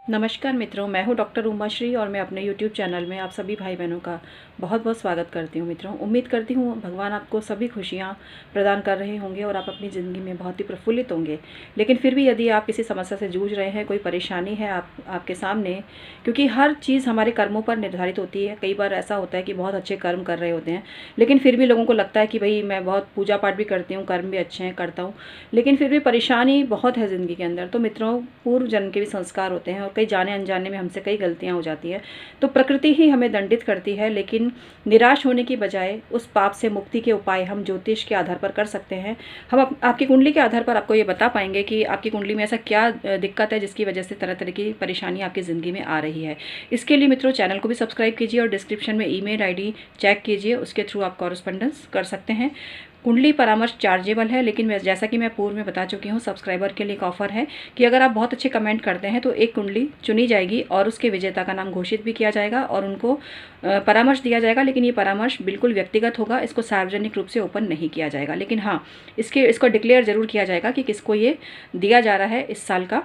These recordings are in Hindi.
नमस्कार मित्रों, मैं हूं डॉक्टर उमाश्री और मैं अपने YouTube चैनल में आप सभी भाई बहनों का बहुत बहुत स्वागत करती हूं। मित्रों, उम्मीद करती हूं भगवान आपको सभी खुशियां प्रदान कर रहे होंगे और आप अपनी ज़िंदगी में बहुत ही प्रफुल्लित होंगे। लेकिन फिर भी यदि आप किसी समस्या से जूझ रहे हैं, कोई परेशानी है आपके सामने, क्योंकि हर चीज़ हमारे कर्मों पर निर्धारित होती है। कई बार ऐसा होता है कि बहुत अच्छे कर्म कर रहे होते हैं, लेकिन फिर भी लोगों को लगता है कि भाई मैं बहुत पूजा पाठ भी करती हूँ, कर्म भी अच्छे हैं, करता हूँ, लेकिन फिर भी परेशानी बहुत है ज़िंदगी के अंदर। तो मित्रों, पूर्व जन्म के भी संस्कार होते हैं और कई जाने अनजाने में हमसे कई गलतियां हो जाती हैं। तो प्रकृति ही हमें दंडित करती है, लेकिन निराश होने की बजाय उस पाप से मुक्ति के उपाय हम ज्योतिष के आधार पर कर सकते हैं। हम आपकी कुंडली के आधार पर आपको ये बता पाएंगे कि आपकी कुंडली में ऐसा क्या दिक्कत है जिसकी वजह से तरह तरह की परेशानी आपकी ज़िंदगी में आ रही है। इसके लिए मित्रों, चैनल को भी सब्सक्राइब कीजिए और डिस्क्रिप्शन में ईमेल आईडी चेक कीजिए, उसके थ्रू आप कॉरेस्पॉन्डेंस कर सकते हैं। कुंडली परामर्श चार्जेबल है, लेकिन जैसा कि मैं पूर्व में बता चुकी हूँ, सब्सक्राइबर के लिए एक ऑफर है कि अगर आप बहुत अच्छे कमेंट करते हैं तो एक कुंडली चुनी जाएगी और उसके विजेता का नाम घोषित भी किया जाएगा और उनको परामर्श दिया जाएगा। लेकिन ये परामर्श बिल्कुल व्यक्तिगत होगा, इसको सार्वजनिक रूप से ओपन नहीं किया जाएगा। लेकिन हाँ, इसको डिक्लेयर ज़रूर किया जाएगा कि किसको ये दिया जा रहा है इस साल का।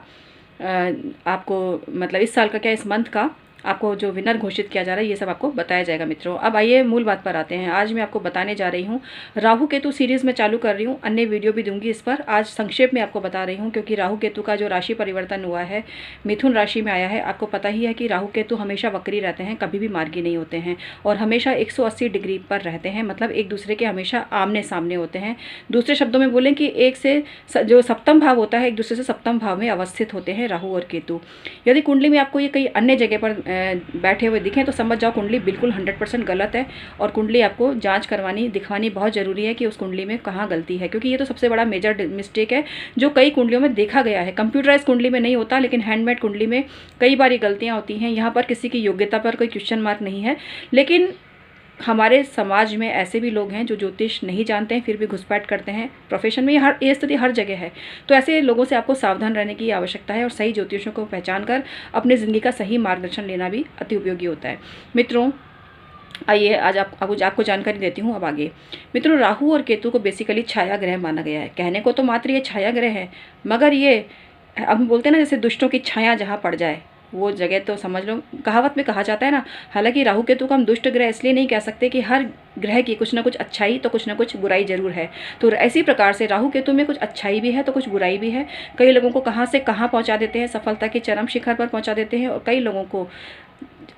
आपको मतलब इस साल का क्या, इस मंथ का आपको जो विनर घोषित किया जा रहा है, ये सब आपको बताया जाएगा। मित्रों, अब आइए मूल बात पर आते हैं। आज मैं आपको बताने जा रही हूँ, राहु केतु सीरीज़ में चालू कर रही हूँ, अन्य वीडियो भी दूंगी इस पर। आज संक्षेप में आपको बता रही हूँ क्योंकि राहु केतु का जो राशि परिवर्तन हुआ है, मिथुन राशि में आया है। आपको पता ही है कि राहु केतु हमेशा वक्री रहते हैं, कभी भी मार्गी नहीं होते हैं और हमेशा 180 डिग्री पर रहते हैं, मतलब एक दूसरे के हमेशा आमने सामने होते हैं। दूसरे शब्दों में बोलें कि एक से जो सप्तम भाव होता है, एक दूसरे से सप्तम भाव में अवस्थित होते हैं राहु और केतु। यदि कुंडली में आपको ये कई अन्य जगह पर बैठे हुए दिखें तो समझ जाओ कुंडली बिल्कुल 100% गलत है और कुंडली आपको जांच करवानी, दिखवानी बहुत ज़रूरी है कि उस कुंडली में कहाँ गलती है, क्योंकि ये तो सबसे बड़ा मेजर मिस्टेक है जो कई कुंडलियों में देखा गया है। कंप्यूटराइज कुंडली में नहीं होता, लेकिन हैंडमेड कुंडली में कई बार ये गलतियाँ होती हैं। यहाँ पर किसी की योग्यता पर कोई क्वेश्चन मार्क नहीं है, लेकिन हमारे समाज में ऐसे भी लोग हैं जो ज्योतिष नहीं जानते हैं, फिर भी घुसपैठ करते हैं प्रोफेशन में। ये स्थिति हर जगह है। तो ऐसे लोगों से आपको सावधान रहने की आवश्यकता है और सही ज्योतिषों को पहचान कर अपनी ज़िंदगी का सही मार्गदर्शन लेना भी अति उपयोगी होता है। मित्रों, आइए आज आपको जानकारी देती हूँ। अब आगे मित्रों, राहु और केतु को बेसिकली छाया ग्रह माना गया है। कहने को तो मात्र ये छाया ग्रह है, मगर ये अब हम बोलते हैं ना, जैसे दुष्टों की छाया जहाँ पड़ जाए वो जगह तो समझ लो, कहावत में कहा जाता है ना। हालांकि राहु केतु को हम दुष्ट ग्रह इसलिए नहीं कह सकते कि हर ग्रह की कुछ ना कुछ अच्छाई तो कुछ ना कुछ बुराई जरूर है। तो इसी प्रकार से राहु केतु में कुछ अच्छाई भी है तो कुछ बुराई भी है। कई लोगों को कहाँ से कहाँ पहुँचा देते हैं, सफलता के चरम शिखर पर पहुँचा देते हैं, और कई लोगों को,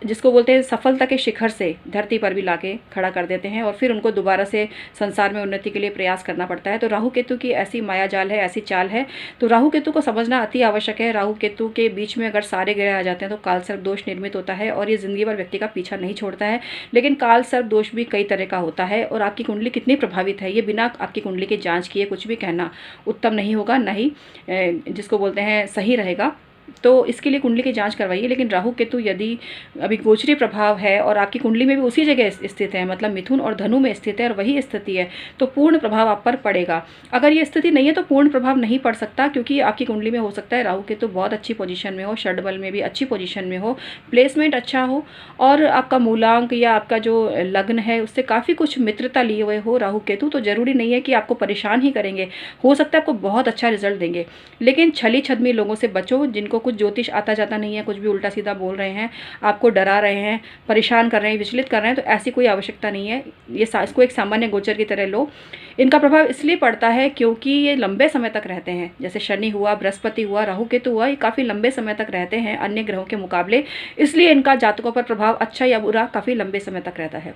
जिसको बोलते हैं सफलता के शिखर से धरती पर भी लाके खड़ा कर देते हैं और फिर उनको दोबारा से संसार में उन्नति के लिए प्रयास करना पड़ता है। तो राहु केतु की ऐसी माया जाल है, ऐसी चाल है। तो राहु केतु को समझना अति आवश्यक है। राहु केतु के बीच में अगर सारे ग्रह आ जाते हैं तो काल सर्प दोष निर्मित होता है और ये जिंदगी भर व्यक्ति का पीछा नहीं छोड़ता है। लेकिन काल सर्प दोष भी कई तरह का होता है और आपकी कुंडली कितनी प्रभावित है, ये बिना आपकी कुंडली की जाँच किए कुछ भी कहना उत्तम नहीं होगा, ना ही जिसको बोलते हैं सही रहेगा। तो इसके लिए कुंडली की जांच करवाइए। लेकिन राहु केतु यदि अभी गोचरी प्रभाव है और आपकी कुंडली में भी उसी जगह स्थित है, मतलब मिथुन और धनु में स्थित है और वही स्थिति है, तो पूर्ण प्रभाव आप पर पड़ेगा। अगर ये स्थिति नहीं है तो पूर्ण प्रभाव नहीं पड़ सकता, क्योंकि आपकी कुंडली में हो सकता है राहु केतु बहुत अच्छी पोजीशन में हो, षड्बल में भी अच्छी पोजीशन में हो, प्लेसमेंट अच्छा हो और आपका मूलांक या आपका जो लग्न है उससे काफ़ी कुछ मित्रता लिए हुए हो राहु केतु। तो जरूरी नहीं है कि आपको परेशान ही करेंगे, हो सकता है आपको बहुत अच्छा रिजल्ट देंगे। लेकिन छली छदमी लोगों से बचो, जिनको कुछ ज्योतिष आता जाता नहीं है, कुछ भी उल्टा सीधा बोल रहे हैं, आपको डरा रहे हैं, परेशान कर रहे हैं, विचलित कर रहे हैं, तो ऐसी कोई आवश्यकता नहीं है। इसको एक सामान्य गोचर की तरह लो। इनका प्रभाव इसलिए पड़ता है क्योंकि ये लंबे समय तक रहते हैं। जैसे शनि हुआ, बृहस्पति हुआ, राहु केतु हुआ, ये काफ़ी लंबे समय तक रहते हैं अन्य ग्रहों के मुकाबले, इसलिए इनका जातकों पर प्रभाव अच्छा या बुरा काफ़ी लंबे समय तक रहता है।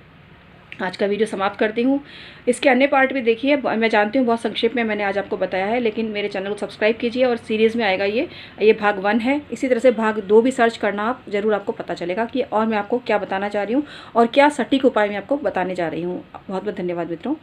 आज का वीडियो समाप्त करती हूँ। इसके अन्य पार्ट भी देखिए। मैं जानती हूँ बहुत संक्षेप में मैंने आज आपको बताया है, लेकिन मेरे चैनल को सब्सक्राइब कीजिए और सीरीज़ में आएगा ये भाग 1 है। इसी तरह से भाग 2 भी सर्च करना आप, ज़रूर आपको पता चलेगा कि और मैं आपको क्या बताना चाह रही हूँ और क्या सटीक उपाय मैं आपको बताने जा रही हूँ। बहुत बहुत धन्यवाद मित्रों।